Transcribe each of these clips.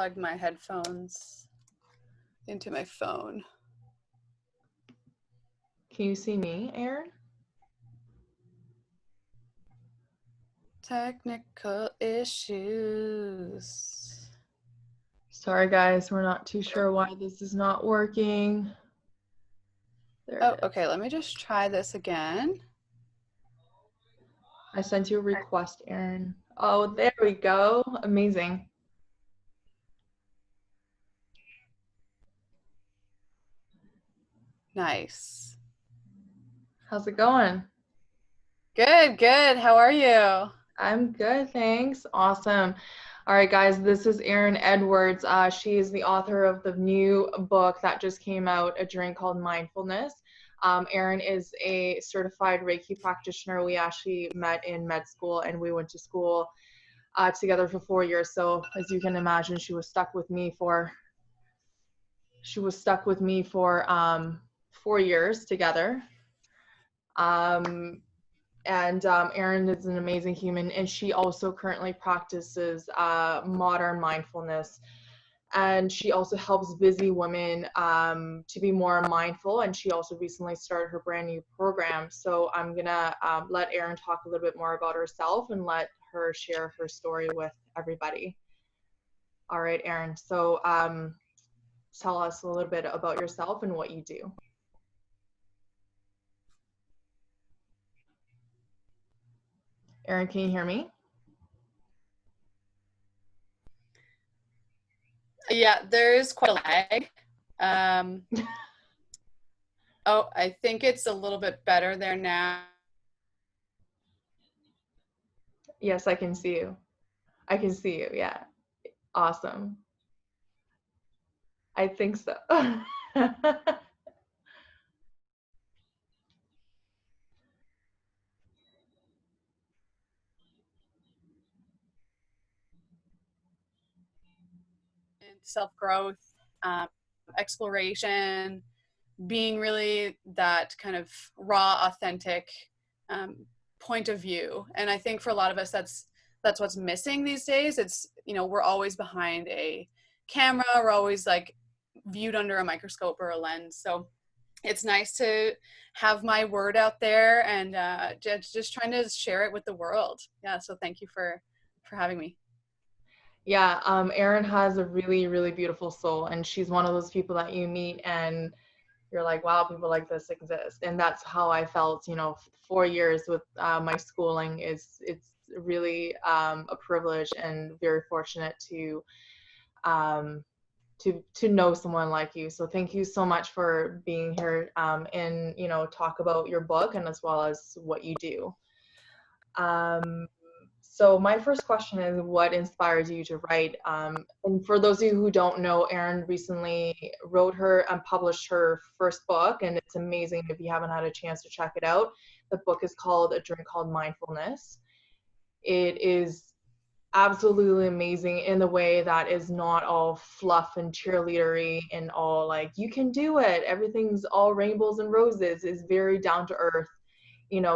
plug my headphones into my phone. Can you see me, Erin? Technical issues. Sorry, guys. We're not too sure why this is not working. Oh, okay. Let me just try this again. I sent you a request, Erin. Oh, there we go. Amazing. Nice. How's it going? Good, good. How are you? I'm good, thanks. Awesome. All right, guys, this is Erin Edwards. She is the author of the new book that just came out, A Drink Called Mindfulness. Erin is a certified Reiki practitioner. We actually met in med school, and we went to school together for 4 years. So as you can imagine, she was stuck with me for 4 years together. Erin is an amazing human, and she also currently practices modern mindfulness, and she also helps busy women to be more mindful, and she also recently started her brand new program. So I'm gonna let Erin talk a little bit more about herself and let her share her story with everybody. All right, Erin, so tell us a little bit about yourself and what you do. Erin, can you hear me? Yeah, there's quite a lag. Oh, I think it's a little bit better there now. Yes, I can see you. I can see you, yeah. Awesome. I think so. Self-growth, exploration, being really that kind of raw, authentic point of view. And I think for a lot of us, that's what's missing these days. It's, we're always behind a camera. We're always like viewed under a microscope or a lens. So it's nice to have my word out there and just trying to share it with the world. Yeah. So thank you for having me. Yeah, Erin has a really, really beautiful soul, and she's one of those people that you meet and you're like, wow, people like this exist. And that's how I felt, 4 years with my schooling. It's really a privilege and very fortunate to know someone like you. So thank you so much for being here and talk about your book and as well as what you do. So my first question is, what inspires you to write? And for those of you who don't know, Erin recently wrote her and published her first book, and it's amazing if you haven't had a chance to check it out. The book is called A Drink Called Mindfulness. It is absolutely amazing in the way that is not all fluff and cheerleadery and all like, you can do it, everything's all rainbows and roses. Is very down to earth.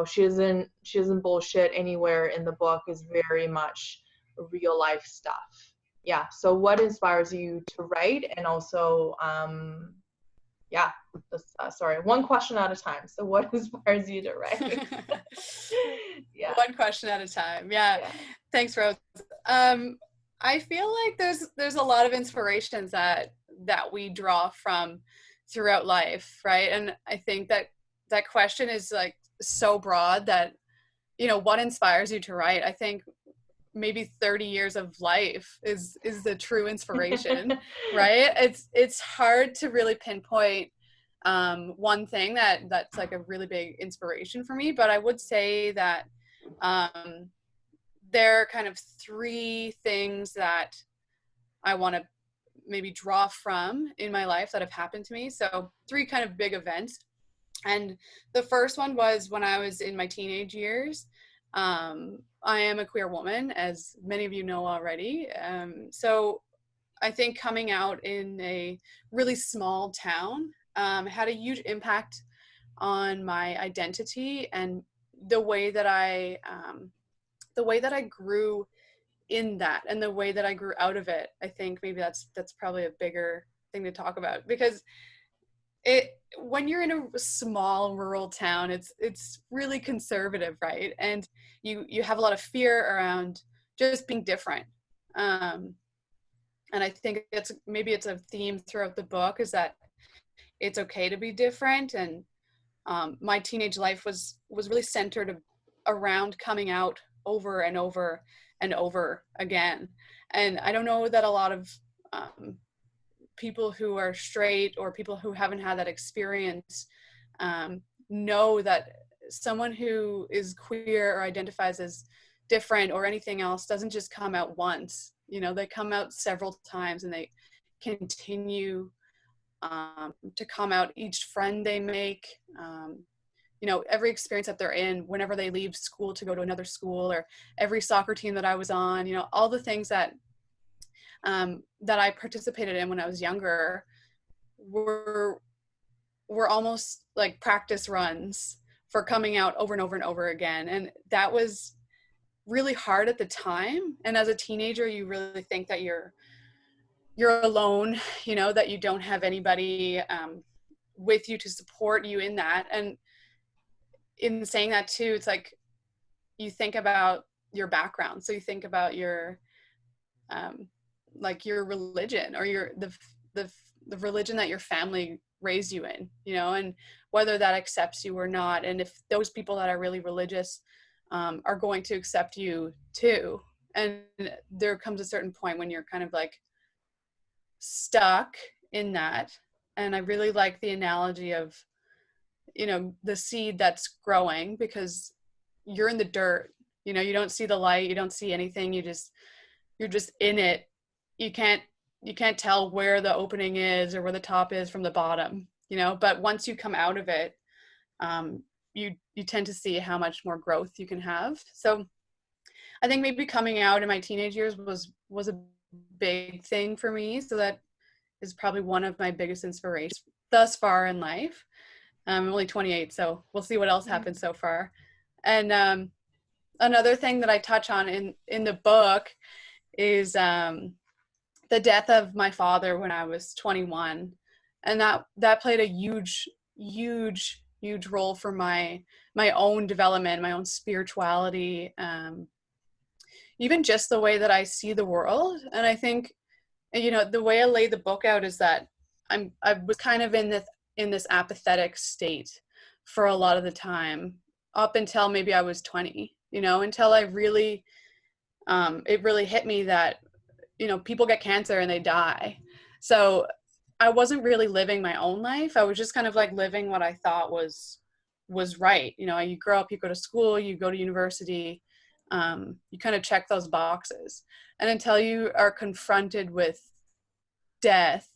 She doesn't bullshit anywhere in the book. Is very much real life stuff. Yeah. So what inspires you to write? And also, sorry, one question at a time. So what inspires you to write? Yeah. One question at a time. Yeah. Thanks, Rose. I feel like there's a lot of inspirations that we draw from throughout life, right? And I think that question is like so broad that, what inspires you to write? I think maybe 30 years of life is the true inspiration, right? It's hard to really pinpoint one thing that's like a really big inspiration for me, but I would say that there are kind of three things that I want to maybe draw from in my life that have happened to me. So 3 kind of big events. And the first one was when I was in my teenage years. I am a queer woman, as many of you know already. So I think coming out in a really small town had a huge impact on my identity and the way that I grew in that, and the way that I grew out of it. I think maybe that's probably a bigger thing to talk about, because when you're in a small rural town, it's really conservative, right? And you have a lot of fear around just being different. And I think it's a theme throughout the book, is that it's okay to be different. And my teenage life was really centered around coming out over and over and over again. And I don't know that a lot of people who are straight, or people who haven't had that experience, know that someone who is queer or identifies as different or anything else doesn't just come out once. They come out several times, and they continue to come out each friend they make, every experience that they're in, whenever they leave school to go to another school, or every soccer team that I was on, all the things that I participated in when I was younger were almost like practice runs for coming out over and over and over again. And that was really hard at the time. And as a teenager, you really think that you're alone, that you don't have anybody with you to support you in that. And in saying that too, it's like you think about your background. So you think about your like your religion, or the religion that your family raised you in, and whether that accepts you or not. And if those people that are really religious are going to accept you too. And there comes a certain point when you're kind of like stuck in that. And I really like the analogy of, the seed that's growing, because you're in the dirt, you don't see the light, you don't see anything, you're just in it. You can't tell where the opening is or where the top is from the bottom, but once you come out of it, you tend to see how much more growth you can have. So I think maybe coming out in my teenage years was a big thing for me. So that is probably one of my biggest inspirations thus far in life. I'm only 28, so we'll see what else happens so far. And another thing that I touch on in the book is the death of my father when I was 21. And that played a huge role for my own development, my own spirituality, even just the way that I see the world. And I think, the way I lay the book out is that I was kind of in this apathetic state for a lot of the time, up until maybe I was 20, until I really, it really hit me that, people get cancer and they die. So I wasn't really living my own life. I was just kind of like living what I thought was right. You grow up, you go to school, you go to university, you kind of check those boxes. And until you are confronted with death,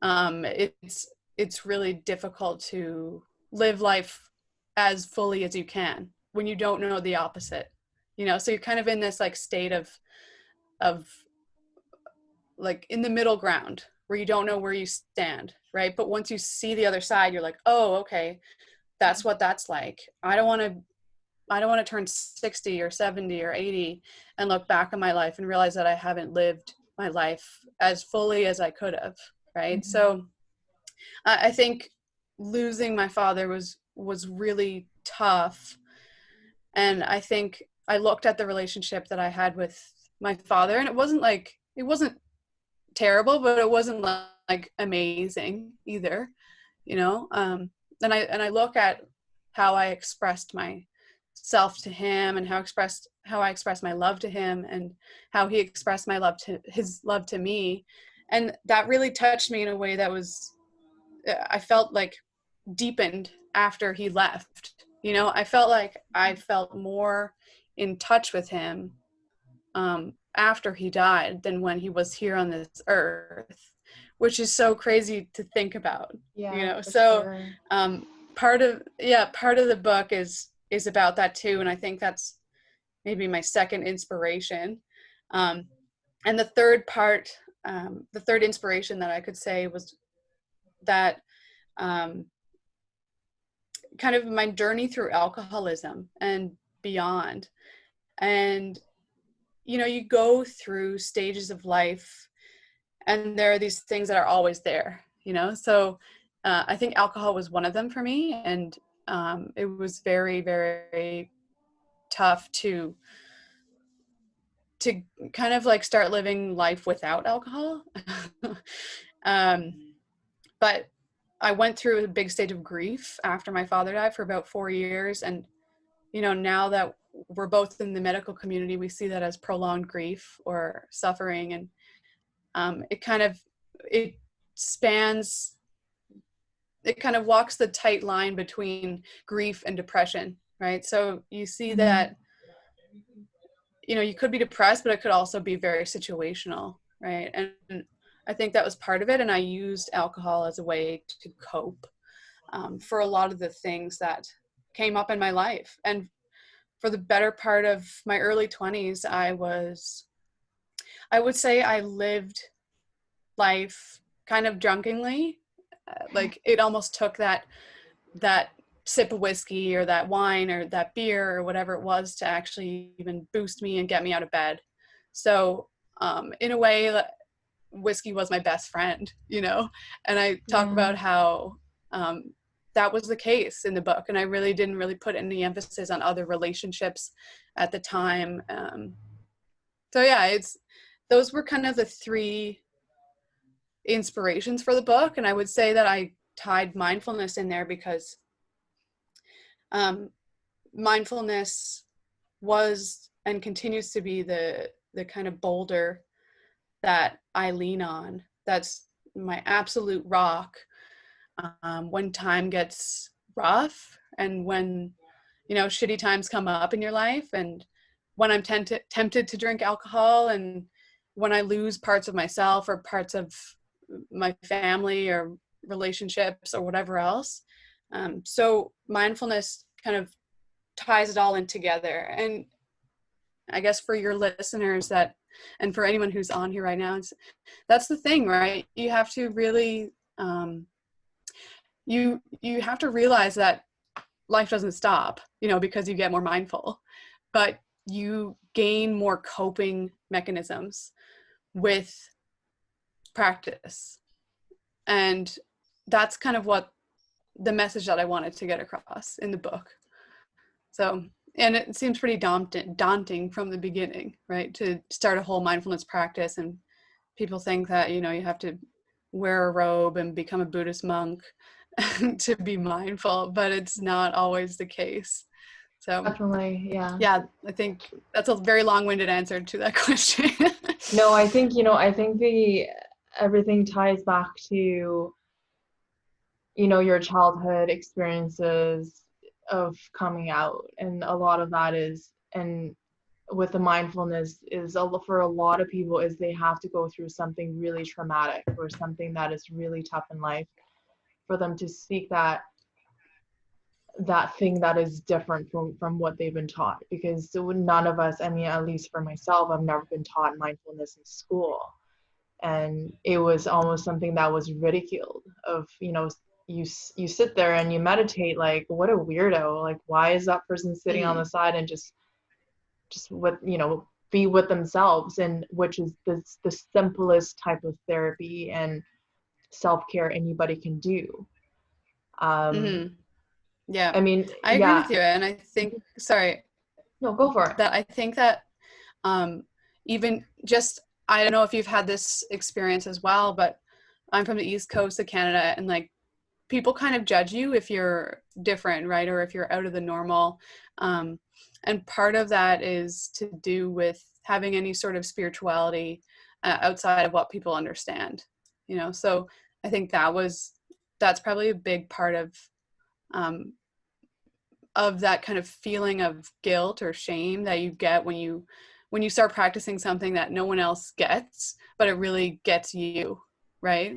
it's really difficult to live life as fully as you can when you don't know the opposite. So you're kind of in this like state of like in the middle ground where you don't know where you stand, right? But once you see the other side, you're like, oh, okay, that's what that's like. I don't want to turn 60 or 70 or 80 and look back on my life and realize that I haven't lived my life as fully as I could have, right? Mm-hmm. So I think losing my father was really tough. And I think I looked at the relationship that I had with my father, and it wasn't terrible, but it wasn't like amazing either, and I look at how I expressed myself to him, and how I expressed my love to him, and how he expressed his love to me. And that really touched me in a way that I felt like deepened after he left. I felt like I felt more in touch with him after he died than when he was here on this earth, which is so crazy to think about. So sure. Part of the book is about that too, and I think that's maybe my second inspiration. And the third part, the third inspiration that I could say was that kind of my journey through alcoholism and beyond. And you go through stages of life, and there are these things that are always there, so I think alcohol was one of them for me. And it was very, very tough to kind of like start living life without alcohol. um, but I went through a big stage of grief after my father died for about 4 years. And now that we're both in the medical community, we see that as prolonged grief or suffering. And it spans, it kind of walks the tight line between grief and depression, right? So you see that, you could be depressed, but it could also be very situational, right? And I think that was part of it. And I used alcohol as a way to cope for a lot of the things that came up in my life. And for the better part of my early 20s, I would say I lived life kind of drunkenly. Like it almost took that sip of whiskey or that wine or that beer or whatever it was to actually even boost me and get me out of bed. So in a way, whiskey was my best friend, and I talk about how that was the case in the book. And I really didn't really put any emphasis on other relationships at the time. So yeah, those were kind of the three inspirations for the book. And I would say that I tied mindfulness in there because mindfulness was and continues to be the kind of boulder that I lean on. That's my absolute rock when time gets rough, and when shitty times come up in your life, and when I'm tempted to drink alcohol, and when I lose parts of myself or parts of my family or relationships or whatever else. So mindfulness kind of ties it all in together. And I guess for your listeners and for anyone who's on here right now, that's the thing, right? You have to really, you have to realize that life doesn't stop, because you get more mindful, but you gain more coping mechanisms with practice. And that's kind of what the message that I wanted to get across in the book. So, and it seems pretty daunting from the beginning, right? To start a whole mindfulness practice, and people think that, you have to wear a robe and become a Buddhist monk to be mindful, but it's not always the case. So definitely, yeah. Yeah, I think that's a very long-winded answer to that question. No, I think, everything ties back to, your childhood experiences of coming out. And a lot of that is, and with the mindfulness is for a lot of people is they have to go through something really traumatic or something that is really tough in life for them to seek that thing that is different from what they've been taught. Because none of us, I mean, at least for myself, I've never been taught mindfulness in school, and it was almost something that was ridiculed. Of you sit there and you meditate, like, what a weirdo, like, why is that person sitting on the side and just with be with themselves, and which is the simplest type of therapy and self-care anybody can do. Yeah, I mean, I agree with you. And I think, sorry, no, go for it. that I think that even just, I don't know if you've had this experience as well, but I'm from the East Coast of Canada, and like people kind of judge you if you're different, right? Or if you're out of the normal. And part of that is to do with having any sort of spirituality outside of what people understand, So I think that's probably a big part of that kind of feeling of guilt or shame that you get when you start practicing something that no one else gets, but it really gets you, right?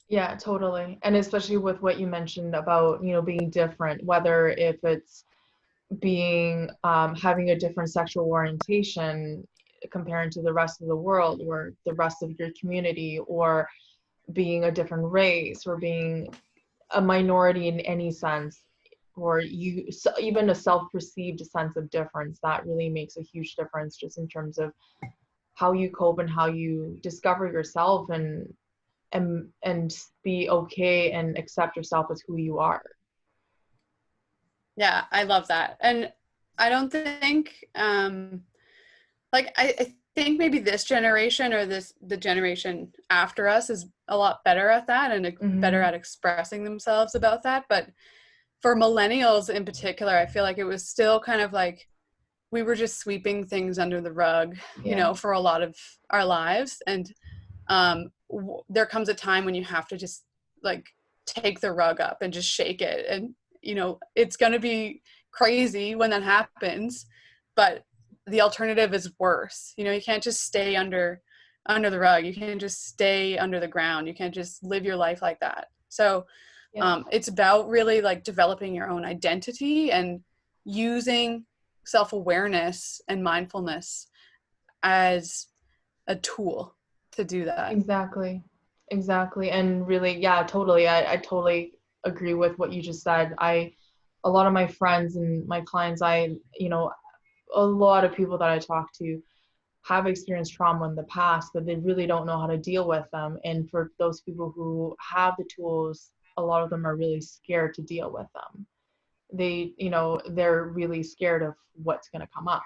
Yeah, totally. And especially with what you mentioned about, being different, whether if it's being having a different sexual orientation comparing to the rest of the world or the rest of your community, or being a different race, or being a minority in any sense. or even a self-perceived sense of difference, that really makes a huge difference just in terms of how you cope and how you discover yourself and be okay and accept yourself as who you are. Yeah, I love that. And I don't think I think maybe this generation or the generation after us is a lot better at that and better Mm-hmm. at expressing themselves about that. But for millennials in particular, I feel like it was still kind of like we were just sweeping things under the rug, Yeah. for a lot of our lives. And there comes a time when you have to just like take the rug up and just shake it. And, it's going to be crazy when that happens, but the alternative is worse. You can't just stay under the rug. You can't just stay under the ground. You can't just live your life like that. So Yeah. it's about really like developing your own identity and using self-awareness and mindfulness as a tool to do that. Exactly. And really, yeah, totally. I totally agree with what you just said. A lot of my friends and my clients, a lot of people that I talk to have experienced trauma in the past, but they really don't know how to deal with them. And for those people who have the tools, a lot of them are really scared to deal with them. They're really scared of what's going to come up.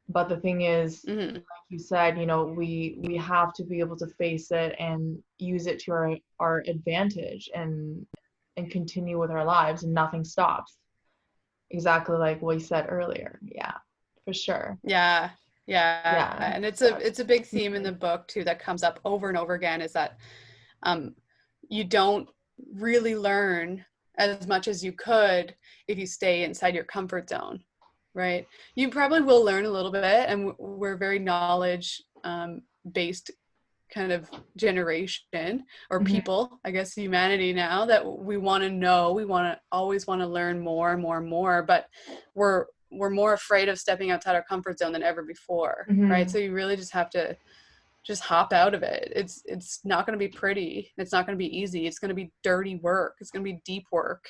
But the thing is, Mm-hmm. like you said, we have to be able to face it and use it to our advantage and continue with our lives, and nothing stops. Exactly like what you said earlier. Yeah, for sure. Yeah. Yeah. Yeah. And it's a big theme in the book too that comes up over and over again, is that um, you don't really learn as much as you could if you stay inside your comfort zone, right? You probably will learn a little bit, and we're very knowledge based kind of generation or Hmm. people, I guess humanity now, that we want to know, we always want to learn more and more and more, but we're more afraid of stepping outside our comfort zone than ever before, right? Hmm. So you really just have to just hop out of it. It's not going to be pretty, it's not going to be easy, it's going to be dirty work, it's going to be deep work,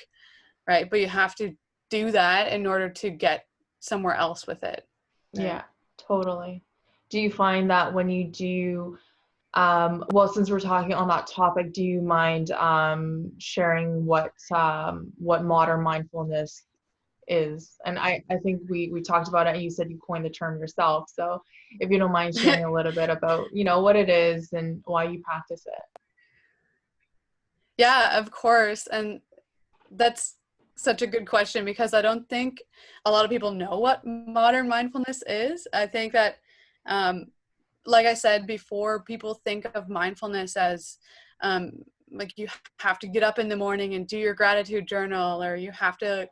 right? But you have to do that in order to get somewhere else with it, right? Yeah, totally. Do you find that when you do, well, since we're talking on that topic, do you mind sharing what modern mindfulness is? And I think we talked about it and you said you coined the term yourself. So if you don't mind sharing a little bit about, what it is and why you practice it. Yeah, of course. And that's such a good question, because I don't think a lot of people know what modern mindfulness is. I think that, um, like I said before, people think of mindfulness as um, like you have to get up in the morning and do your gratitude journal, or you have to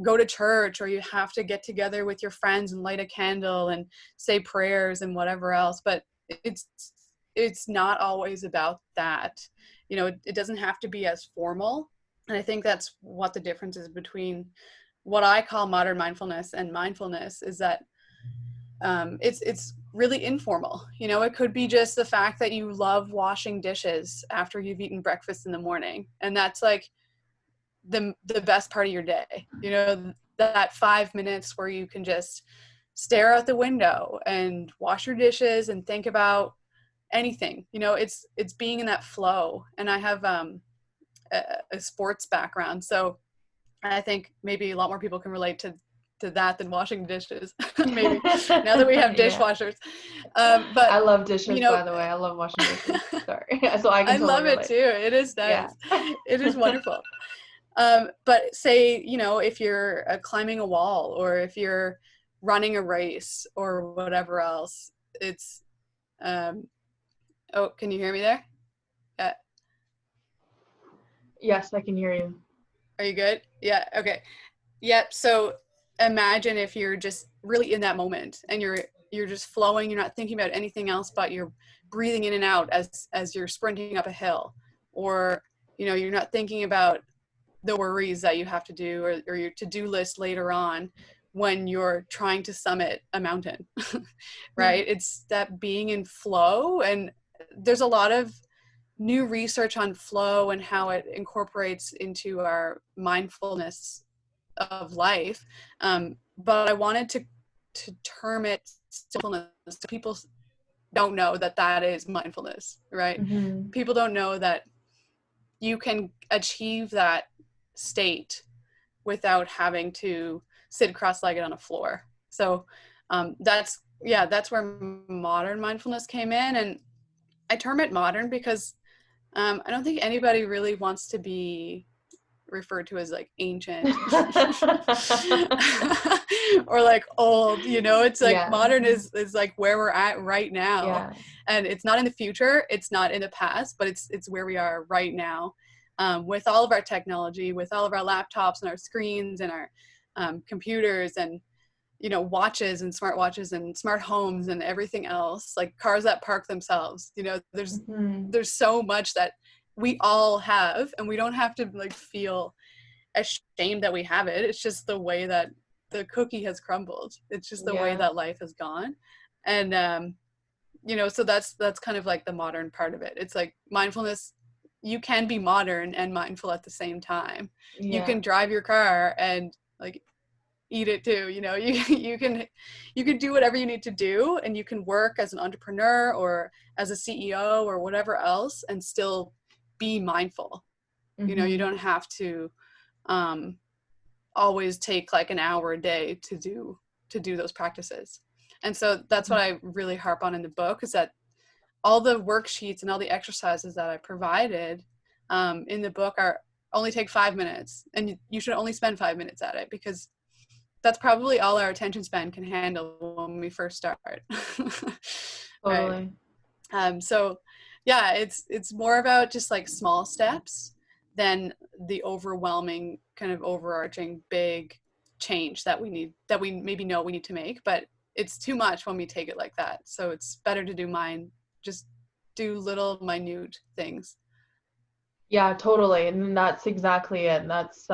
go to church, or you have to get together with your friends and light a candle and say prayers and whatever else. But it's it's not always about that. It doesn't have to be as formal. And I think that's what the difference is between what I call modern mindfulness and mindfulness, is that it's really informal. It could be just the fact that you love washing dishes after you've eaten breakfast in the morning, and that's like the best part of your day. That 5 minutes where you can just stare out the window and wash your dishes and think about anything. It's being in that flow. And I have a sports background, so I think maybe a lot more people can relate to that than washing dishes. Maybe now that we have Yeah. dishwashers. I But love dishes, you by know, the way. I love washing dishes. Sorry. So I can I totally love it relate. too. It is Yeah. nice. It is wonderful. But say, if you're climbing a wall, or if you're running a race or whatever else, it's, um, oh, can you hear me there? Uh, Yes, I can hear you. are you good? Yeah. Okay. Yep. So imagine if you're just really in that moment and you're just flowing, you're not thinking about anything else, but you're breathing in and out as you're sprinting up a hill, or you're not thinking about the worries that you have to do, or your to-do list later on when you're trying to summit a mountain. Yeah. Right? It's that being in flow. And there's a lot of new research on flow and how it incorporates into our mindfulness of life. But I wanted to term it mindfulness. People don't know that that is mindfulness, right? Mm-hmm. People don't know that you can achieve that state without having to sit cross-legged on a floor. So that's where modern mindfulness came in. And I term it modern because I don't think anybody really wants to be referred to as like ancient or like old, you know. It's like Yeah. modern is like where we're at right now, Yeah. and it's not in the future, it's not in the past, but it's where we are right now, with all of our technology, with all of our laptops and our screens and our computers and, you know, watches and smartwatches and smart homes and everything else, like cars that park themselves, you know. Mm-hmm. There's so much that we all have, and we don't have to like feel ashamed that we have it. It's just the way that the cookie has crumbled. It's just the way Yeah. that life has gone. And you know, so that's kind of like the modern part of it. It's like mindfulness, you can be modern and mindful at the same time. You Yeah. can drive your car and like eat it too, you know. You can do whatever you need to do, and you can work as an entrepreneur or as a CEO or whatever else and still be mindful. You know, you Mm-hmm. don't have to um always take like an hour a day to do those practices. And so that's what I really harp on in the book, is that all the worksheets and all the exercises that I provided in the book are only take 5 minutes, and you should only spend 5 minutes at it, because that's probably all our attention span can handle when we first start. Right. Totally. So yeah, it's more about just like small steps than the overwhelming kind of overarching big change that we maybe know we need to make, but it's too much when we take it like that. So it's better to just do little minute things. Yeah, totally. And that's exactly it. That's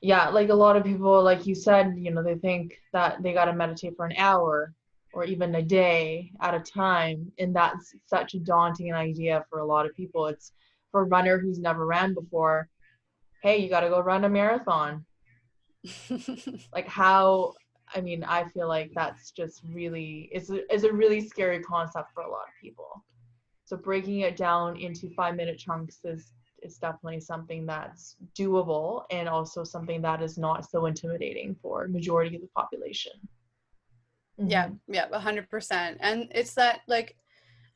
yeah, like a lot of people, like you said, you know, they think that they got to meditate for an hour or even a day at a time. And that's such a daunting idea for a lot of people. It's for a runner who's never ran before. Hey, you got to go run a marathon. Like how, I mean, I feel like that's just really, is a really scary concept for a lot of people. So breaking it down into 5 minute chunks is definitely something that's doable and also something that is not so intimidating for majority of the population. Yeah, Mm-hmm. yeah, 100%. And it's that, like,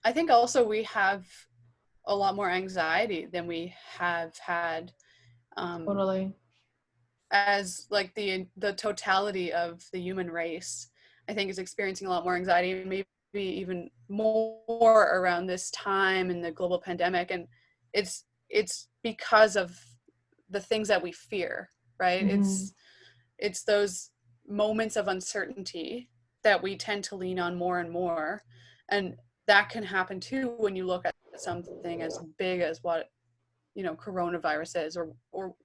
I think also we have a lot more anxiety than we have had, um, Totally. as like the totality of the human race. I think is experiencing a lot more anxiety, maybe even more around this time in the global pandemic. And it's because of the things that we fear, right? Mm-hmm. It's those moments of uncertainty that we tend to lean on more and more. And that can happen too when you look at something as big as what, you know, coronavirus is, or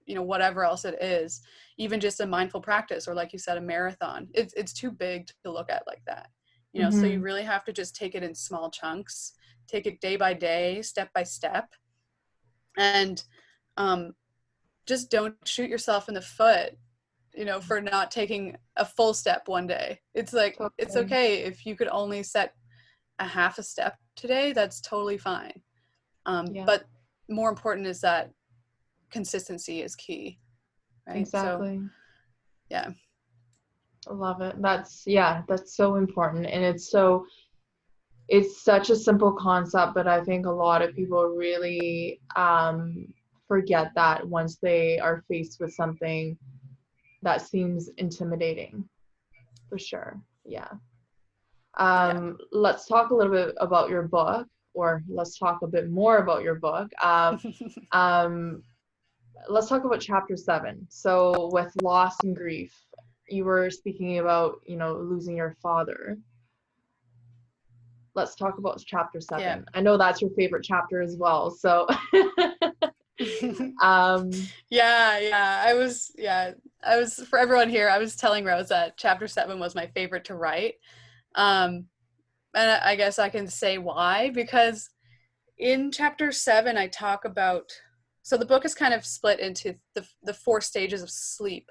you know, whatever else it is. Even just a mindful practice, or like you said, a marathon, it's too big to look at like that, you know. So you Mm-hmm. really have to just take it in small chunks, take it day by day, step by step, and um, just don't shoot yourself in the foot, you know, for not taking a full step one day. It's like, it's Totally. okay if you could only set a half a step today, that's totally fine. Yeah, But more important is that consistency is key, right? So exactly. yeah. I love it. That's, yeah, that's so important. And it's such a simple concept, but I think a lot of people really forget that once they are faced with something that seems intimidating, for sure. Yeah. Yeah. Let's talk a little bit about your book, or let's talk a bit more about your book. Um, let's talk about chapter 7. So with loss and grief, you were speaking about, you know, losing your father. Let's talk about chapter Yeah. 7. I know that's your favorite chapter as well. So um, Yeah, I was, for everyone here, I was telling Rose that chapter 7 was my favorite to write. um and I guess I can say why, because in chapter 7 I talk about, so the book is kind of split into the 4 stages of sleep,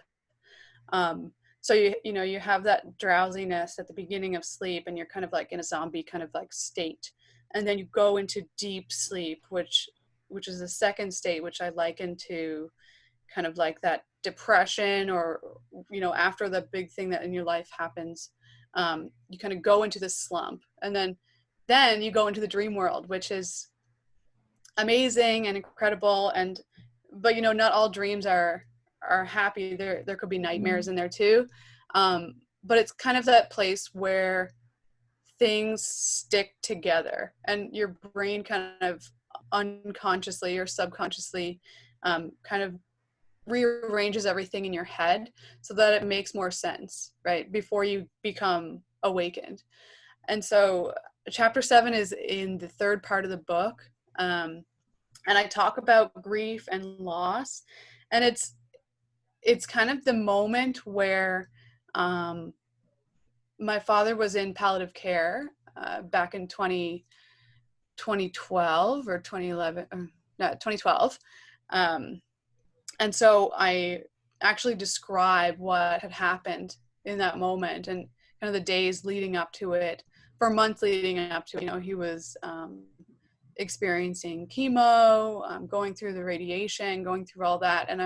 So you have that drowsiness at the beginning of sleep, and you're kind of like in a zombie kind of like state, and then you go into deep sleep, which is the second state, which I liken to kind of like that depression, or after the big thing that in your life happens, you kind of go into this slump, and then you go into the dream world, which is amazing and incredible. But not all dreams are happy. There could be nightmares in there too. But it's kind of that place where things stick together, and your brain kind of unconsciously or subconsciously kind of rearranges everything in your head so that it makes more sense, right, before you become awakened. And so chapter 7 is in the third part of the book, and I talk about grief and loss, and it's kind of the moment where my father was in palliative care back in 2012 or 2011, no, 2012. And so I actually describe what had happened in that moment and kind of the days leading up to it, for months leading up to it. He was experiencing chemo, going through the radiation, going through all that. And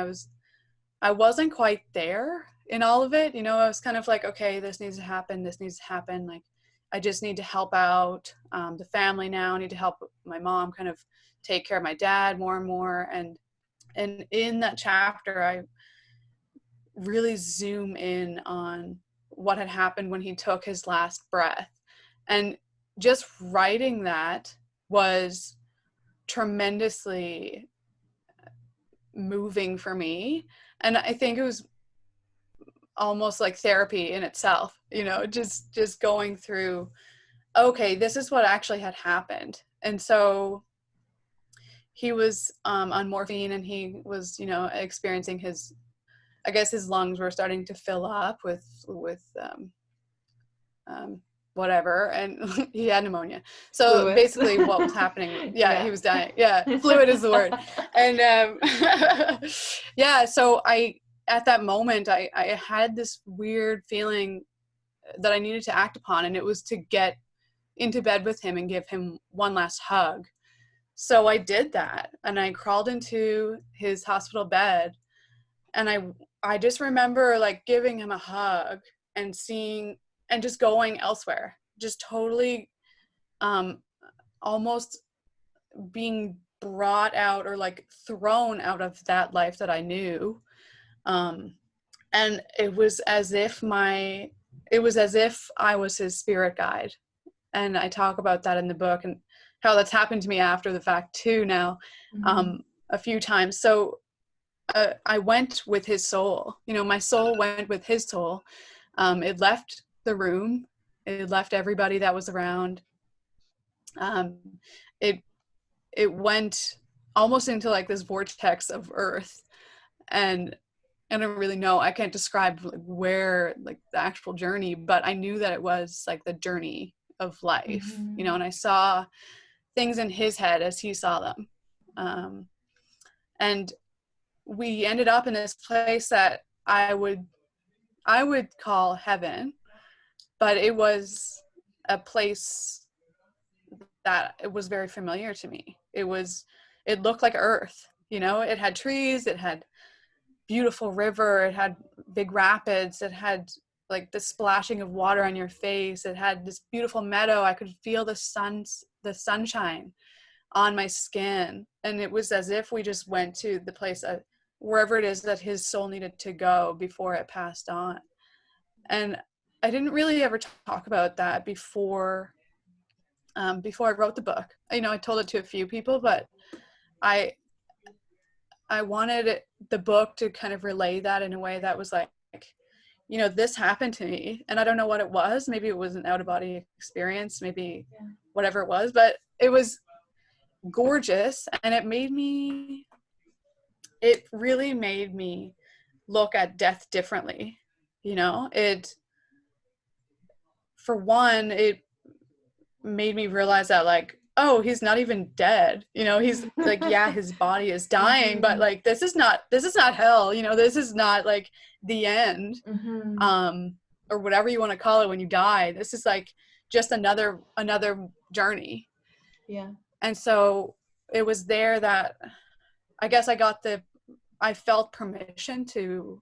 I wasn't quite there in all of it. I was kind of like, okay, this needs to happen. This needs to happen. Like, I just need to help out the family now. I need to help my mom kind of take care of my dad more and more. And in that chapter, I really zoom in on what had happened when he took his last breath. And just writing that was tremendously moving for me. And I think it was almost like therapy in itself, just going through, okay, this is what actually had happened. And so he was on morphine, and he was, experiencing his lungs were starting to fill up with whatever, and he had pneumonia. So Fluid. Basically what was happening, he was dying. Fluid is the word. And so at that moment I had this weird feeling that I needed to act upon, and it was to get into bed with him and give him one last hug. So I did that, and I crawled into his hospital bed, and I just remember like giving him a hug and seeing and just going elsewhere, just totally almost being brought out or like thrown out of that life that I knew. And it was as if I was his spirit guide. And I talk about that in the book, and how that's happened to me after the fact too now, a few times. So I went with his soul. My soul went with his soul. It left the room. It left everybody that was around. It went almost into like this vortex of earth, and I don't really know. I can't describe where like the actual journey, but I knew that it was like the journey of life, and I saw things in his head as he saw them. And we ended up in this place that I would call heaven, but it was a place that it was very familiar to me. It looked like earth, it had trees, it had beautiful river, it had big rapids, it had like the splashing of water on your face, it had this beautiful meadow. I could feel the sunshine on my skin, and it was as if we just went to the place wherever it is that his soul needed to go before it passed on. And I didn't really ever talk about that before I wrote the book. I told it to a few people, but I wanted the book to kind of relay that in a way that was like, this happened to me, and I don't know what it was. Maybe it was an out-of-body experience, maybe whatever it was, but it was gorgeous, and it really made me look at death differently. For one, it made me realize that like oh, he's not even dead. You know, he's like, yeah, his body is dying, but like, this is not hell. You know, this is not like the end, or whatever you want to call it when you die. This is like just another journey. Yeah. And so it was there that I guess I felt permission to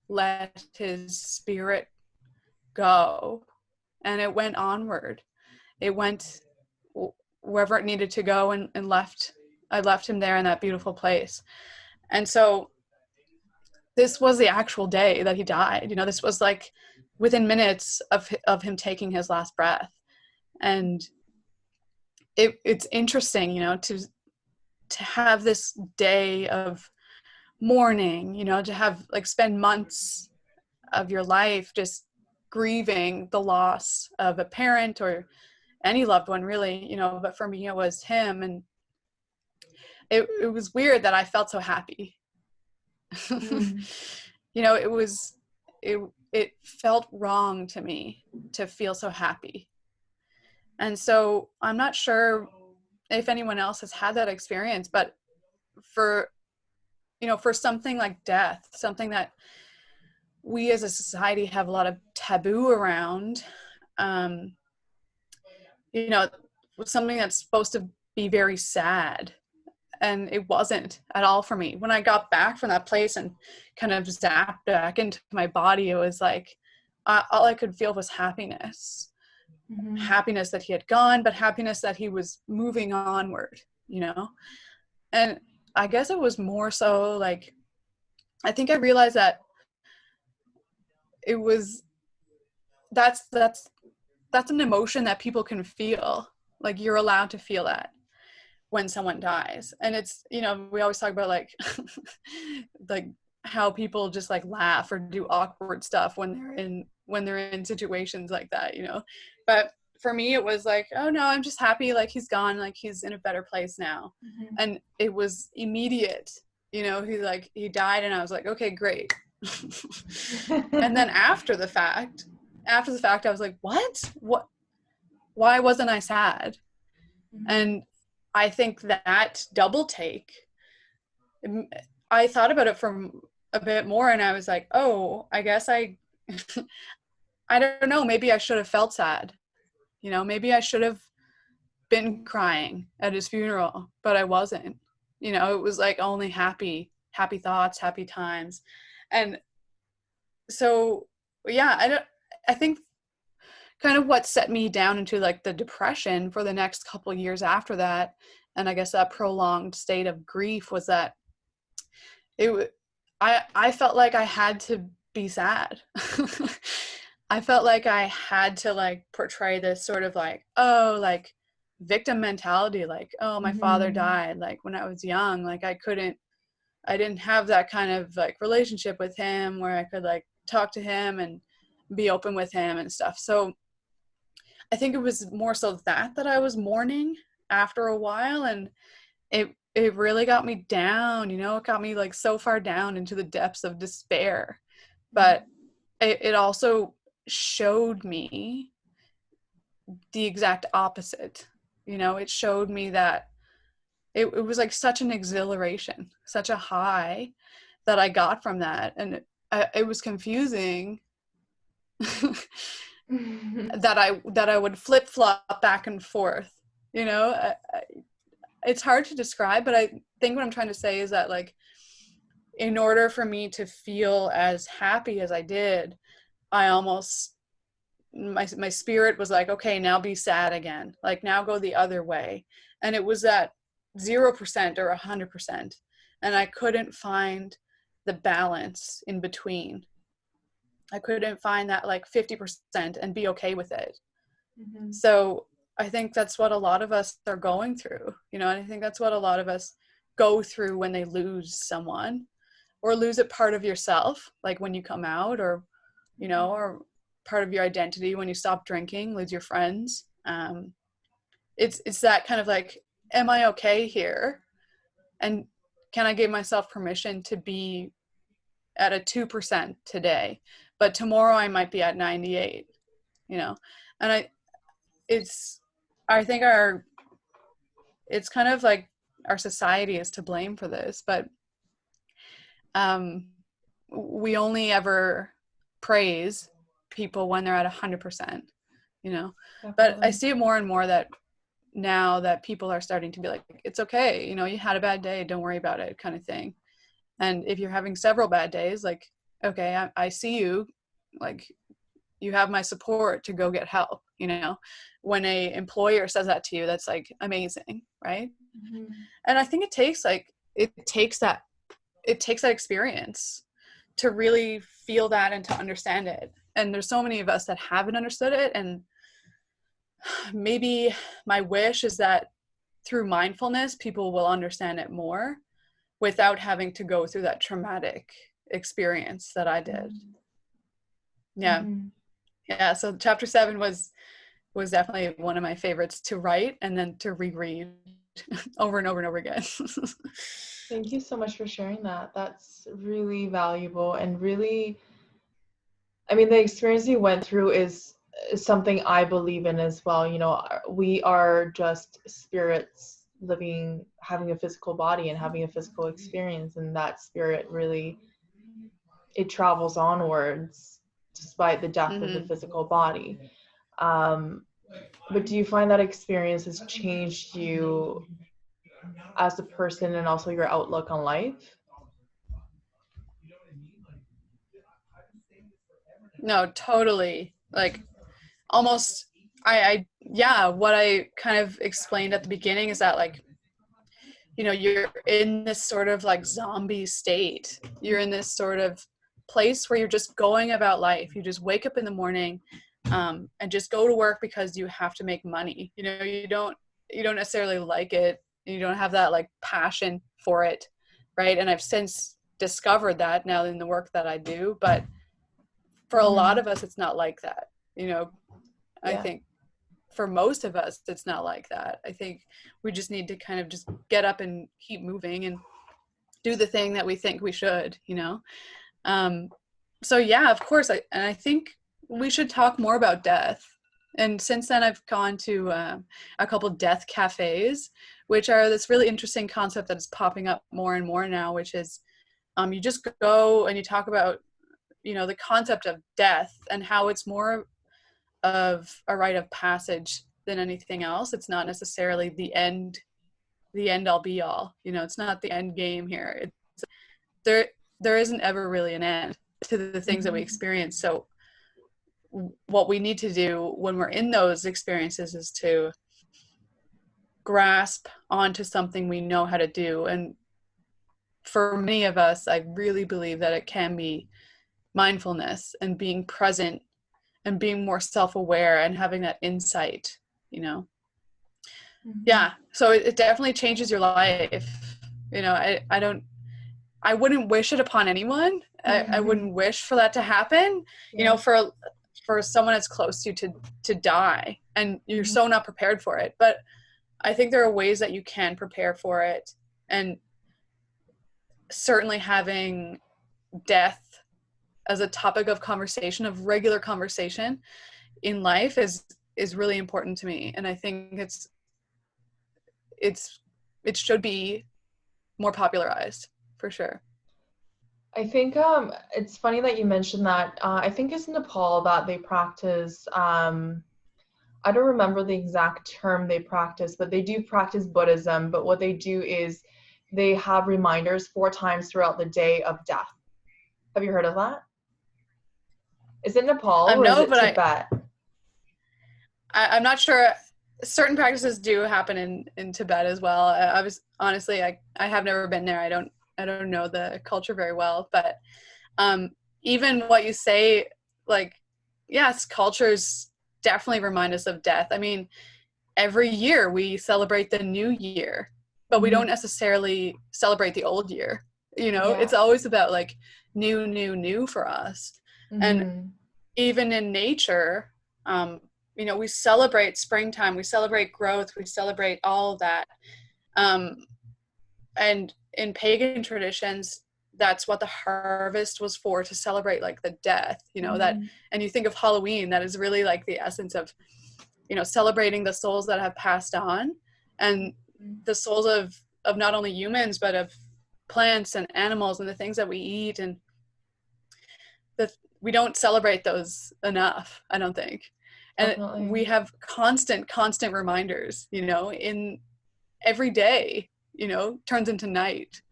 let his spirit go, and it went onward. It went wherever it needed to go, and I left him there in that beautiful place. And so this was the actual day that he died. You know, this was like within minutes of him taking his last breath. And it's interesting, you know, to have this day of mourning, you know, to have like spend months of your life just grieving the loss of a parent or any loved one, really, you know. But for me, it was him. And it was weird that I felt so happy. You know, it felt wrong to me to feel so happy. And so I'm not sure if anyone else has had that experience, but for, you know, for something like death, something that we as a society have a lot of taboo around, you know, something that's supposed to be very sad. And it wasn't at all for me. When I got back from that place and kind of zapped back into my body, it was like, all I could feel was happiness. Happiness that he had gone, but happiness that he was moving onward, you know? And I guess it was more so like, I think I realized that it was, that's an emotion that people can feel. Like, you're allowed to feel that when someone dies. And it's, you know, we always talk about like like how people just like laugh or do awkward stuff when they're in situations like that, you know. But for me it was like, oh no, I'm just happy, like he's gone, like he's in a better place now. And it was immediate, you know. He died and I was like, okay, great. And then after the fact I was like, what why wasn't I sad? And I think that double take, I thought about it for a bit more, and I was like, oh, I guess I don't know, maybe I should have felt sad. You know, maybe I should have been crying at his funeral, but I wasn't. You know, it was like only happy thoughts, happy times. And so, yeah, I think kind of what set me down into like the depression for the next couple of years after that, and I guess that prolonged state of grief, was that I felt like I had to be sad. I felt like I had to like portray this sort of like, oh, like victim mentality, like, oh, my father died like when I was young, like I didn't have that kind of like relationship with him where I could like talk to him and be open with him and stuff. So I think it was more so that I was mourning after a while, and it really got me down, you know. It got me like so far down into the depths of despair. But it also showed me the exact opposite. You know, it showed me that it was like such an exhilaration, such a high that I got from that. And it was confusing that I would flip-flop back and forth, you know. It's hard to describe, but I think what I'm trying to say is that like, in order for me to feel as happy as I did, I almost, my spirit was like, okay, now be sad again, like now go the other way. And it was at 0% or 100%, and I couldn't find the balance in between. I couldn't find that like 50% and be okay with it. So I think that's what a lot of us are going through, you know. And I think that's what a lot of us go through when they lose someone, or lose a part of yourself, like when you come out, or, you know, or part of your identity when you stop drinking, lose your friends. It's that kind of like, am I okay here? And can I give myself permission to be at a 2% today, but tomorrow I might be at 98, you know? And I think our it's kind of like our society is to blame for this, but we only ever praise people when they're at 100%, you know. Definitely. But I see it more and more that now that people are starting to be like, it's okay, you know, you had a bad day, don't worry about it, kind of thing. And if you're having several bad days, like, okay, I see you, like, you have my support to go get help, you know. When a employer says that to you, that's like amazing, right? Mm-hmm. And I think it takes that experience to really feel that and to understand it. And there's so many of us that haven't understood it, and maybe my wish is that through mindfulness people will understand it more without having to go through that traumatic experience that I did. Yeah. Mm-hmm. Yeah, so chapter 7 was definitely one of my favorites to write and then to reread over and over and over again. Thank you so much for sharing that. That's really valuable, and really, I mean, the experience you went through is something I believe in as well. You know, we are just spirits living, having a physical body and having a physical experience, and that spirit really, it travels onwards despite the death mm-hmm. of the physical body. But do you find that experience has changed you as a person and also your outlook on life? No, totally. Like, almost, yeah, what I kind of explained at the beginning is that, like, you know, you're in this sort of like zombie state. You're in this sort of place where you're just going about life. You just wake up in the morning and just go to work because you have to make money. You know, you don't necessarily like it. You don't have that like passion for it, right? And I've since discovered that now in the work that I do. But for a lot of us, it's not like that. You know, I think for most of us, it's not like that. I think we just need to kind of just get up and keep moving and do the thing that we think we should, you know? So yeah, of course. I think we should talk more about death. And since then I've gone to a couple death cafes, which are this really interesting concept that is popping up more and more now, which is you just go and you talk about, you know, the concept of death and how it's more of a rite of passage than anything else. It's not necessarily the end all be all, you know. It's not the end game here. It's there isn't ever really an end to the things that we experience. So what we need to do when we're in those experiences is to grasp onto something we know how to do. And for many of us, I really believe that it can be mindfulness and being present and being more self-aware and having that insight, you know. Yeah, so it definitely changes your life. You know, I wouldn't wish it upon anyone. I wouldn't wish for that to happen, you know, for someone that's close to you to die, and you're so not prepared for it. But I think there are ways that you can prepare for it, and certainly having death as a topic of conversation, of regular conversation in life is really important to me. And I think it should be more popularized, for sure. I think it's funny that you mentioned that. I think it's Nepal that they practice, I don't remember the exact term they practice, but they do practice Buddhism. But what they do is they have reminders 4 times throughout the day of death. Have you heard of that? Is it Nepal or is it Tibet? I'm not sure. Certain practices do happen in Tibet as well. I was honestly, I have never been there. I don't know the culture very well, but even what you say, like, yes, cultures definitely remind us of death. I mean, every year we celebrate the new year, but we don't necessarily celebrate the old year. You know, it's always about like new for us. And even in nature, you know, we celebrate springtime, we celebrate growth, we celebrate all of that. And in pagan traditions, that's what the harvest was for, to celebrate like the death, you know, that, and you think of Halloween, that is really like the essence of, you know, celebrating the souls that have passed on. And the souls of not only humans, but of plants and animals and the things that we eat. And we don't celebrate those enough, I don't think. And Definitely. we have constant reminders, in every day, turns into night,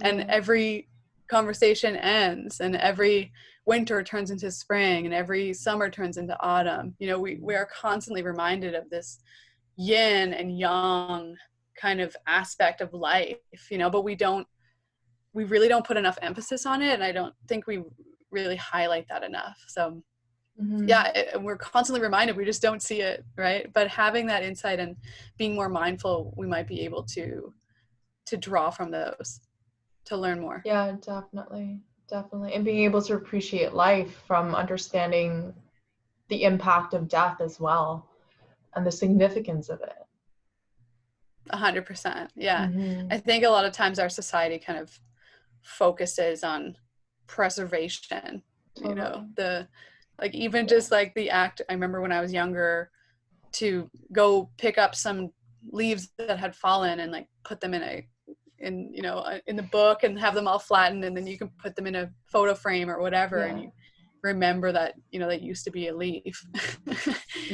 and every conversation ends, and every winter turns into spring, and every summer turns into autumn. We are constantly reminded of this yin and yang kind of aspect of life, but we really don't put enough emphasis on it, and I don't think we really highlight that enough. So we're constantly reminded, we just don't see it, right? But having that insight and being more mindful, we might be able to draw from those, to learn more. Yeah, definitely. And being able to appreciate life from understanding the impact of death as well, and the significance of it. 100%. Yeah. I think a lot of times our society kind of focuses on preservation, even just like the act. I remember when I was younger, to go pick up some leaves that had fallen and like put them in the book and have them all flattened, and then you can put them in a photo frame or whatever, and you remember that that used to be a leaf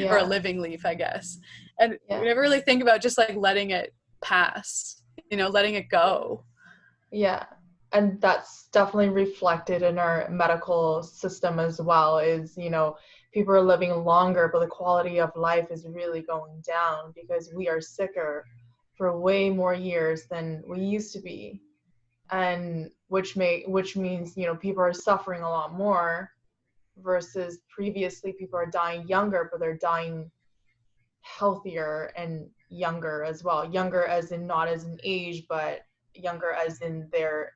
or a living leaf, I guess. And we never really think about just like letting it pass, letting it go. And that's definitely reflected in our medical system as well, is people are living longer, but the quality of life is really going down because we are sicker for way more years than we used to be, and which means people are suffering a lot more, versus previously people are dying younger, but they're dying healthier and younger as well. Younger as in not as in age, but younger as in their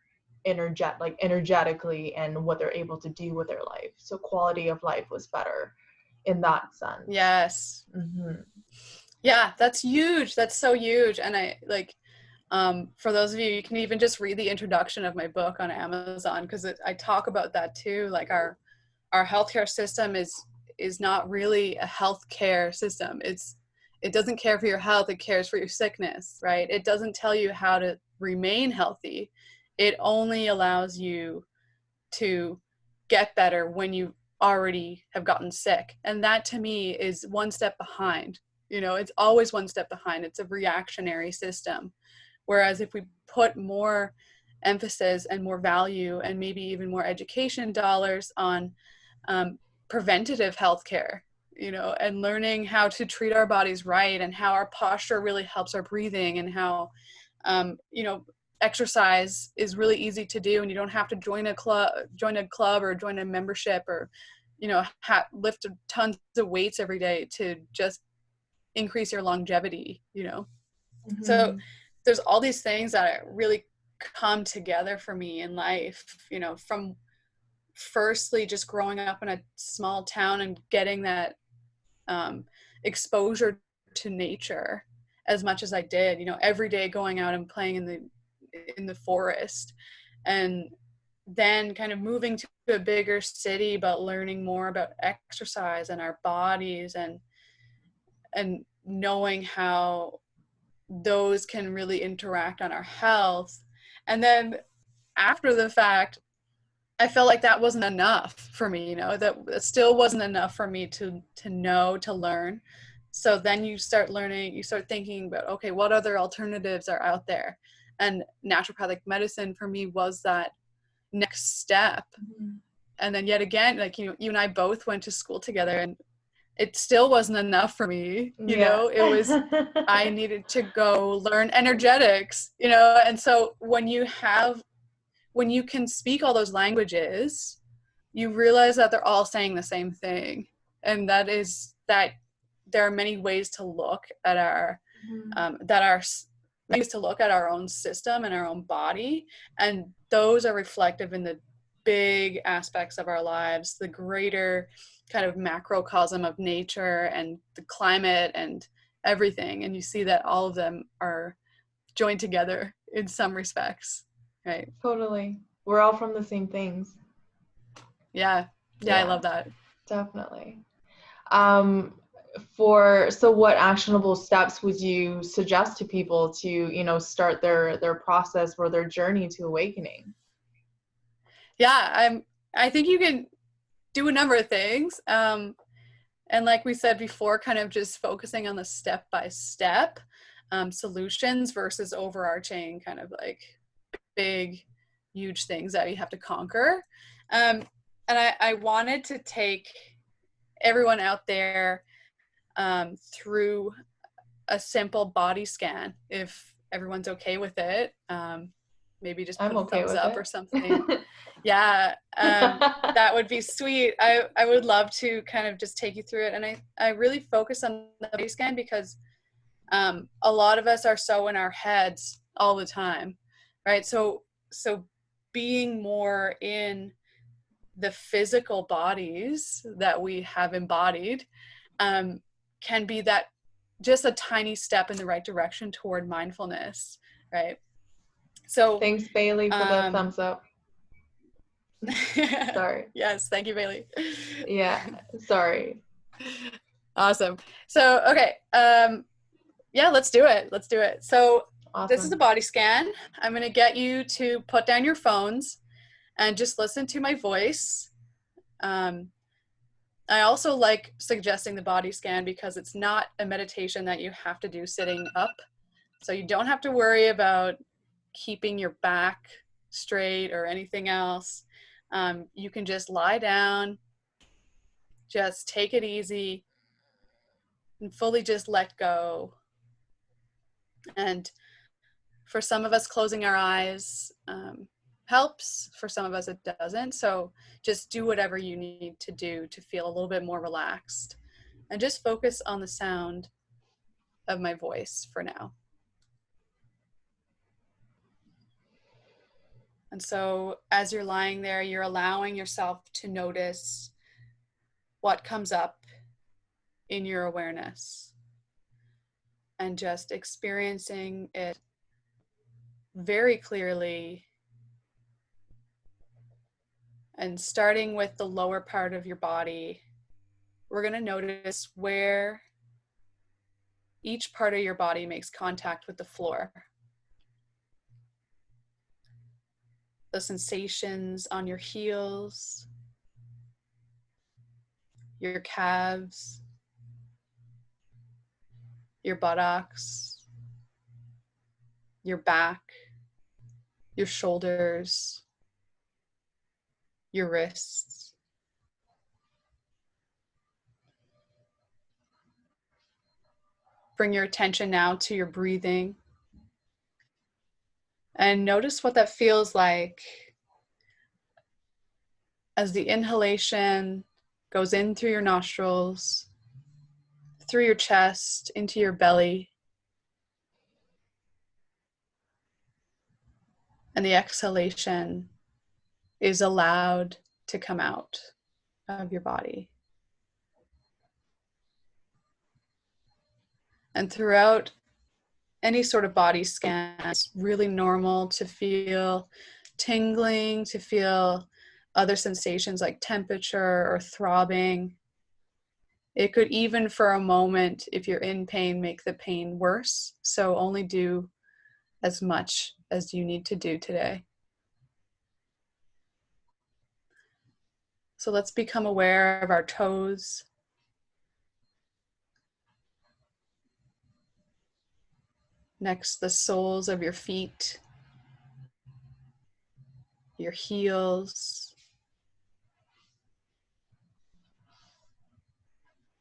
energetically and what they're able to do with their life. So quality of life was better in that sense. Yes. Yeah, that's huge. That's so huge. And I for those of you, you can even just read the introduction of my book on Amazon, because I talk about that too. Like our healthcare system is not really a healthcare system. It doesn't care for your health, it cares for your sickness, right? It doesn't tell you how to remain healthy. It only allows you to get better when you already have gotten sick. And that to me is one step behind. It's always one step behind. It's a reactionary system. Whereas if we put more emphasis and more value and maybe even more education dollars on preventative healthcare, and learning how to treat our bodies right, and how our posture really helps our breathing, and how, exercise is really easy to do, and you don't have to join a club or join a membership, or, lift tons of weights every day to just increase your longevity, So there's all these things that really come together for me in life, from firstly just growing up in a small town and getting that exposure to nature as much as I did, every day going out and playing in the forest, and then kind of moving to a bigger city, but learning more about exercise and our bodies, and knowing how those can really interact on our health. And then after the fact, I felt like that wasn't enough for me, that still wasn't enough for me to know, to learn. So then you start learning, you start thinking about, okay, what other alternatives are out there? And naturopathic medicine for me was that next step. And then yet again, like, you and I both went to school together, and it still wasn't enough for me. It was, I needed to go learn energetics, and so when you can speak all those languages, you realize that they're all saying the same thing. And that is that there are many ways to look at ways to look at our own system and our own body. And those are reflective in the big aspects of our lives, the greater kind of macrocosm of nature and the climate and everything. And you see that all of them are joined together in some respects, right? Totally. We're all from the same things. Yeah, I love that. Definitely. So what actionable steps would you suggest to people to, start their process or their journey to awakening? Yeah, I think you can do a number of things. And like we said before, kind of just focusing on the step-by-step solutions versus overarching kind of like big, huge things that you have to conquer. And I wanted to take everyone out there through a simple body scan, if everyone's okay with it. Maybe just I'm put a okay thumbs with up or it. something. Yeah, that would be sweet. I would love to kind of just take you through it. And I really focus on the body scan because a lot of us are so in our heads all the time, right? So being more in the physical bodies that we have embodied can be that just a tiny step in the right direction toward mindfulness, right? So Thanks, Bailey, for the um thumbs up. Sorry. yes, thank you, Bailey. Yeah, sorry. Awesome. So okay, yeah, let's do it. So this is a Awesome. body scan. I'm going to get you to put down your phones and just listen to my voice. um, I also like suggesting the body scan because it's not a meditation that you have to do sitting up. So you don't have to worry about keeping your back straight or anything else. You can just lie down, just take it easy, and fully just let go. And for some of us, closing our eyes helps. For some of us, it doesn't. So just do whatever you need to do to feel a little bit more relaxed. And just focus on the sound of my voice for now. And so as you're lying there, you're allowing yourself to notice what comes up in your awareness and just experiencing it very clearly, and starting with the lower part of your body. We're going to notice where each part of your body makes contact with the floor. The sensations on your heels, your calves, your buttocks, your back, your shoulders, your wrists. Bring your attention now to your breathing and notice what that feels like as the inhalation goes in through your nostrils, through your chest, into your belly, and the exhalation is allowed to come out of your body. And throughout any sort of body scan, it's really normal to feel tingling, to feel other sensations like temperature or throbbing. It could even for a moment, if you're in pain, make the pain worse. So only do as much as you need to do today. So let's become aware of our toes. Next, the soles of your feet, your heels.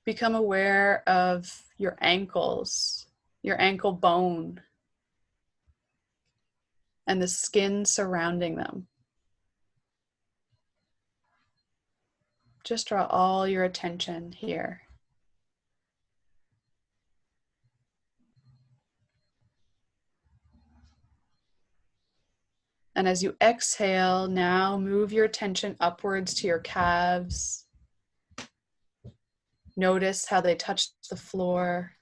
Become aware of your ankles, your ankle bone, and the skin surrounding them. Just draw all your attention here. And as you exhale, now move your attention upwards to your calves. Notice how they touch the floor.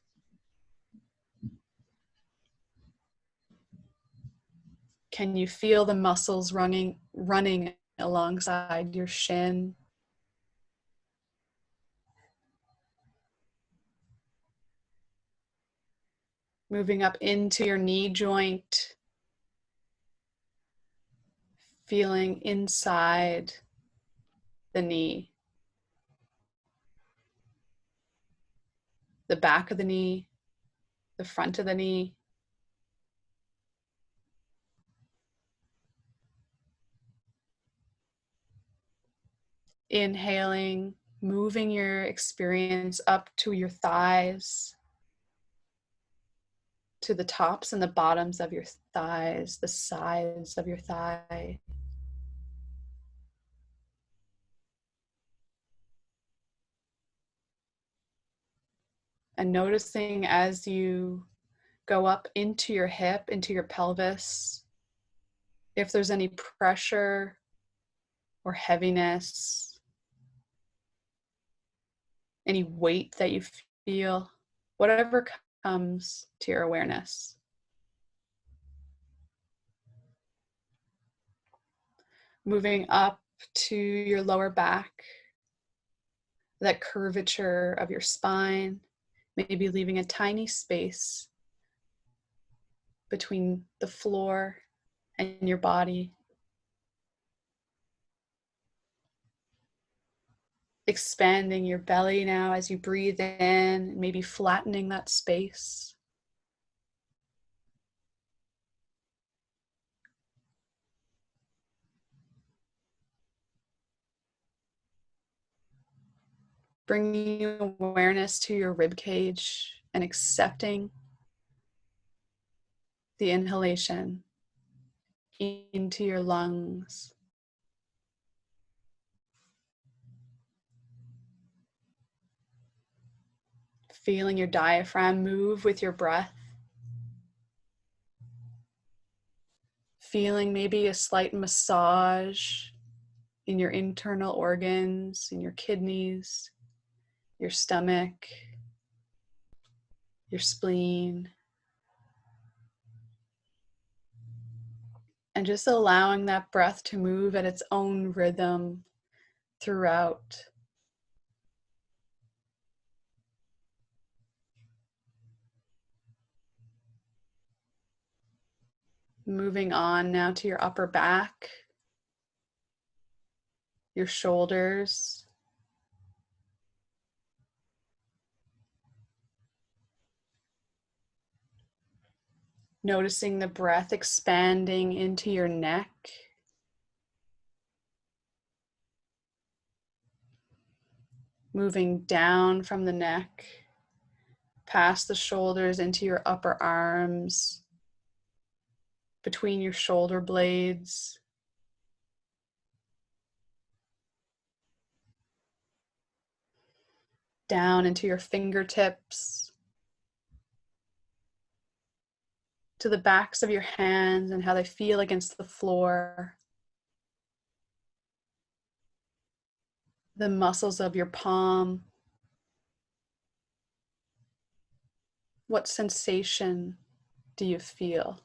Can you feel the muscles running alongside your shin? moving up into your knee joint, feeling inside the knee, the back of the knee, the front of the knee. Inhaling, moving your experience up to your thighs, to the tops and the bottoms of your thighs, the sides of your thigh. And noticing as you go up into your hip, into your pelvis, if there's any pressure or heaviness, any weight that you feel, whatever comes to your awareness. Moving up to your lower back, that curvature of your spine, maybe leaving a tiny space between the floor and your body. Expanding your belly now as you breathe in, maybe flattening that space. Bringing awareness to your rib cage and accepting the inhalation into your lungs. Feeling your diaphragm move with your breath. Feeling maybe a slight massage in your internal organs, in your kidneys, your stomach, your spleen. And just allowing that breath to move at its own rhythm throughout. Moving on now to your upper back, your shoulders, noticing the breath expanding into your neck, moving down from the neck, past the shoulders into your upper arms, between your shoulder blades, down into your fingertips, to the backs of your hands and how they feel against the floor, the muscles of your palm. What sensation do you feel?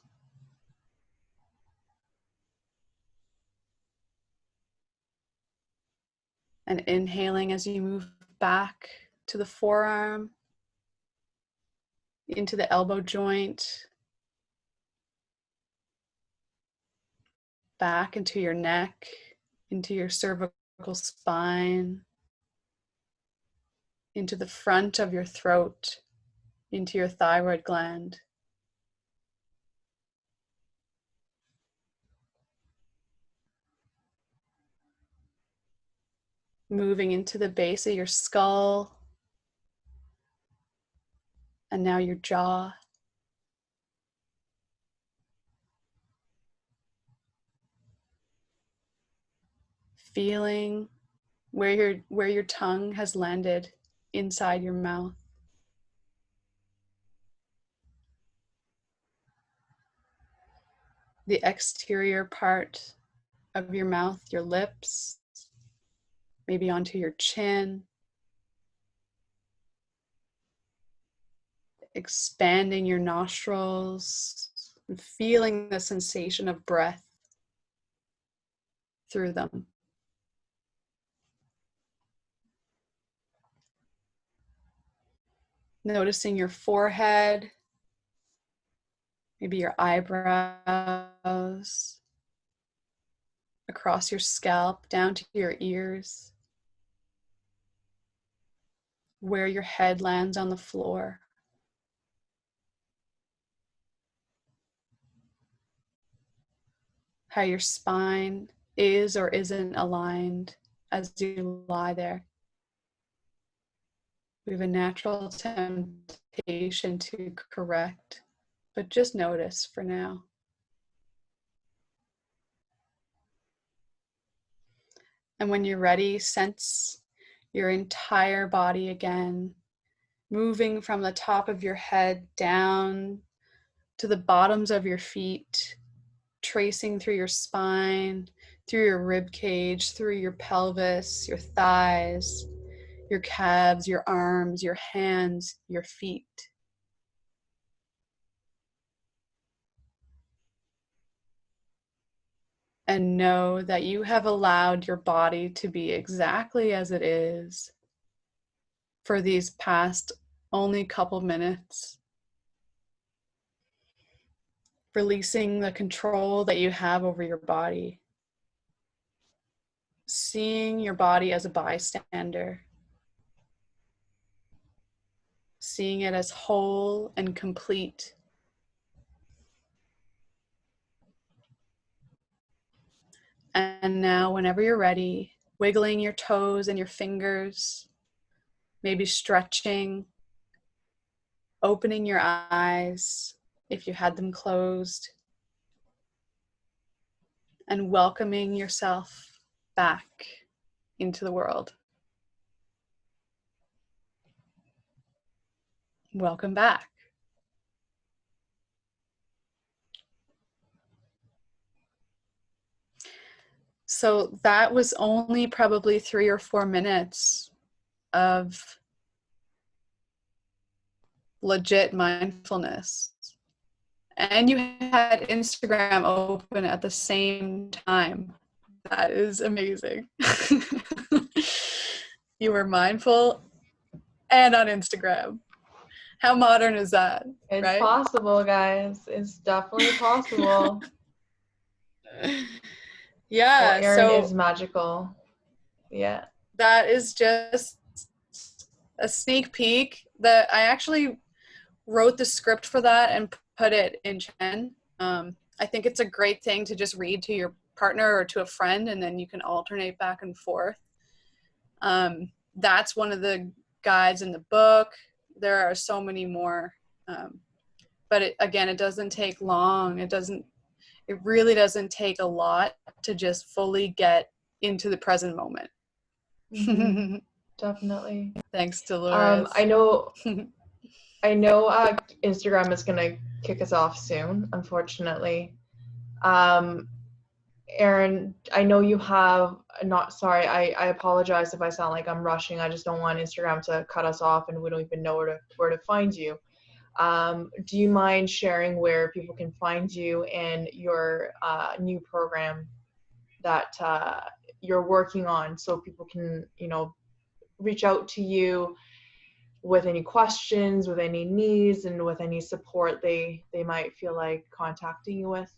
And inhaling as you move back to the forearm, into the elbow joint, back into your neck, into your cervical spine, into the front of your throat, into your thyroid gland. Moving into the base of your skull, and now your jaw. Feeling where your tongue has landed inside your mouth. The exterior part of your mouth, your lips, maybe onto your chin. Expanding your nostrils and feeling the sensation of breath through them. Noticing your forehead, maybe your eyebrows, across your scalp, down to your ears, where your head lands on the floor. How your spine is or isn't aligned as you lie there. We have a natural temptation to correct, but just notice for now. And when you're ready, sense your entire body again, moving from the top of your head down to the bottoms of your feet, tracing through your spine, through your rib cage, through your pelvis, your thighs, your calves, your arms, your hands, your feet. And know that you have allowed your body to be exactly as it is for these past only couple minutes. Releasing the control that you have over your body. Seeing your body as a bystander. Seeing it as whole and complete. And now, whenever you're ready, wiggling your toes and your fingers, maybe stretching, opening your eyes if you had them closed, and welcoming yourself back into the world. Welcome back. So that was only probably 3 or 4 minutes of legit mindfulness. And you had Instagram open at the same time. That is amazing. You were mindful and on Instagram. How modern is that? It's right? possible, guys. It's definitely possible. Yeah, well, Erin is magical. Yeah. That is just a sneak peek. That I actually wrote the script for that and put it in Chen. I think it's a great thing to just read to your partner or to a friend, and then you can alternate back and forth. That's one of the guides in the book. There are so many more. But it doesn't take long. It really doesn't take a lot to just fully get into the present moment. Mm-hmm. Definitely. Thanks, Dolores. I know Instagram is gonna kick us off soon, unfortunately. Erin, I know you have I apologize if I sound like I'm rushing. I just don't want Instagram to cut us off and we don't even know where to find you. Do you mind sharing where people can find you and your new program that you're working on, so people can, reach out to you with any questions, with any needs, and with any support they might feel like contacting you with?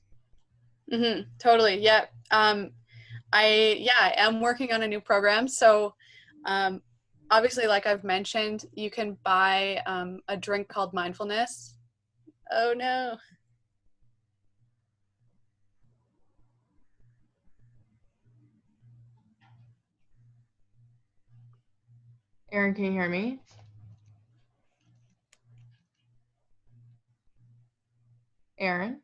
Totally. Yeah. I am working on a new program. So obviously, like I've mentioned, you can buy a drink called Mindfulness. Oh no. Erin, can you hear me? Erin?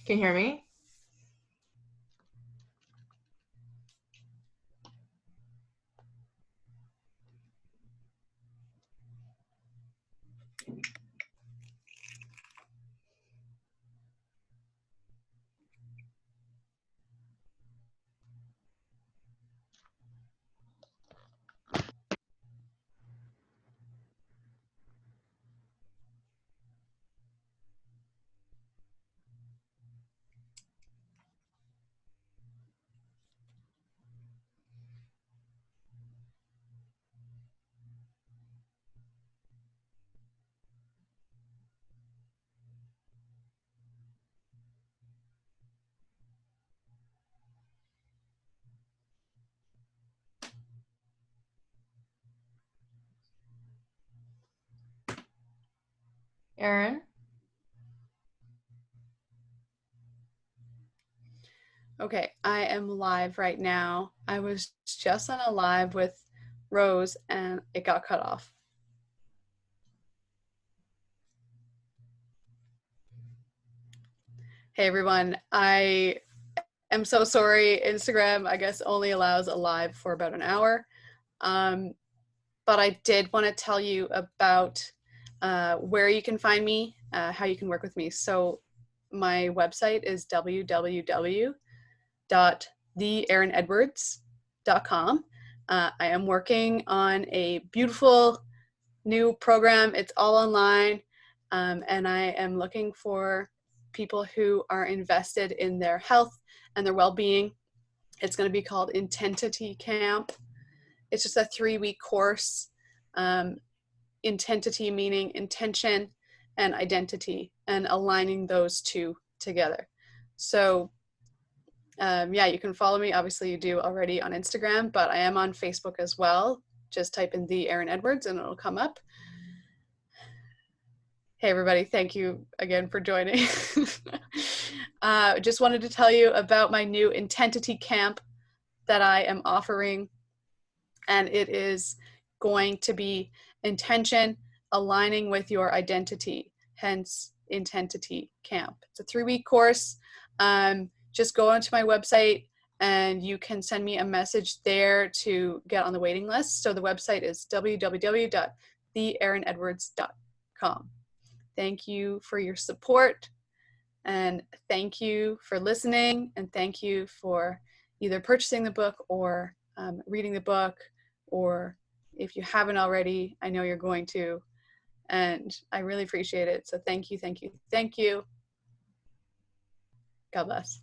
Can you hear me? Erin? Okay, I am live right now. I was just on a live with Rose and it got cut off. Hey everyone, I am so sorry. Instagram, I guess, only allows a live for about an hour. But I did want to tell you about where you can find me, how you can work with me. So my website is www.theerinedwards.com. I am working on a beautiful new program. It's all online, and I am looking for people who are invested in their health and their well-being. It's going to be called Intensity Camp. It's just a 3-week course. Intensity meaning intention and identity, and aligning those two together. So yeah, you can follow me. Obviously you do already on Instagram, but I am on Facebook as well. Just type in The Erin Edwards and it'll come up. Hey everybody, thank you again for joining. Just wanted to tell you about my new Intensity Camp that I am offering, and it is going to be intention aligning with your identity, hence Intensity Camp. It's a 3-week course. Just go onto my website and you can send me a message there to get on the waiting list. So the website is www.theerinedwards.com. Thank you for your support, and thank you for listening, and thank you for either purchasing the book or reading the book, or if you haven't already, I know you're going to, and I really appreciate it. So thank you, thank you, thank you. God bless.